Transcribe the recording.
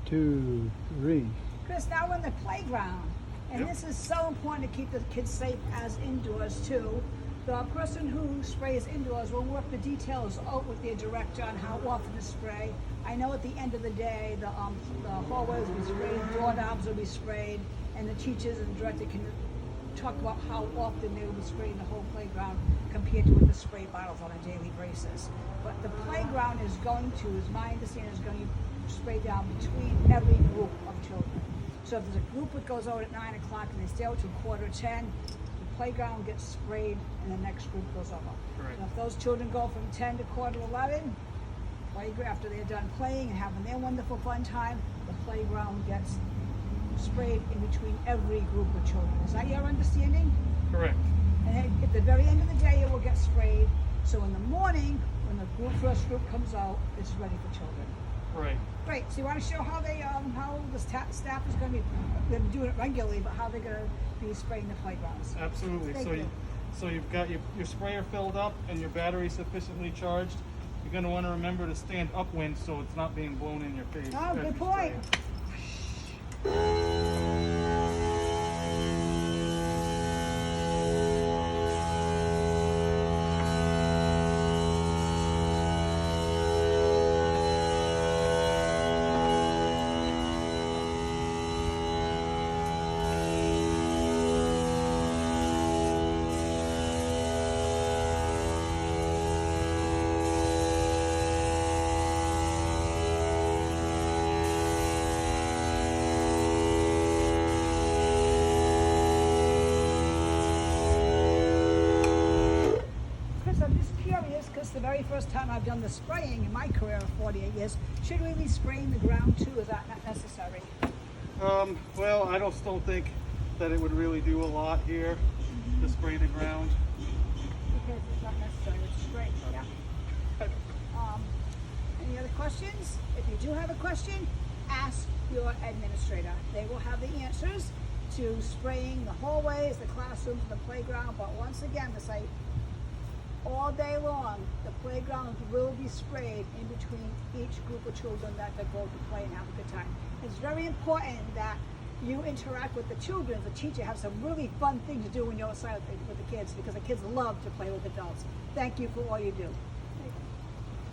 2, 3. Chris, now we're in the playground, and Yep. this is so important to keep the kids safe as indoors too. The person who sprays indoors will work the details out with their director on how often to spray. I know at the end of the day, the hallways will be sprayed, doorknobs will be sprayed, and the teachers and director can talk about how often they will be spraying the whole playground compared to with the spray bottles on a daily basis. But the playground is going to, as my understanding, is going to spray down between every group of children. So if there's a group that goes out at 9 o'clock and they stay out till 9:45, the playground gets sprayed and the next group goes over. Correct. So if those children go from 10 to 11:15, after they're done playing and having their wonderful fun time, the playground gets sprayed in between every group of children. Is that your understanding? Correct. And then at the very end of the day, it will get sprayed. So in the morning, when the first group comes out, it's ready for children. Right. Great. So you want to show how how the staff is going to be, they're doing it regularly, but how they're going to be spraying the playgrounds. Absolutely. Thank So you. so you've got your sprayer filled up and your battery sufficiently charged. You're going to want to remember to stand upwind so it's not being blown in your face. Oh, as good you point. spray. Chris, I'm just curious, because the very first time I've done the spraying in my career of 48 years, should we be spraying the ground too? Is that not necessary? Well, I don't think that it would really do a lot here to spray the ground. Because it's not necessary, which is great. Yeah. Any other questions? If you do have a question, ask your administrator. They will have the answers to spraying the hallways, the classrooms, the playground. But once again, to say all day long, the playground will be sprayed in between each group of children that they go to play and have a good time. It's very important that you interact with the children. The teacher have some really fun things to do when you're outside with the kids, because the kids love to play with adults. Thank you for all you do.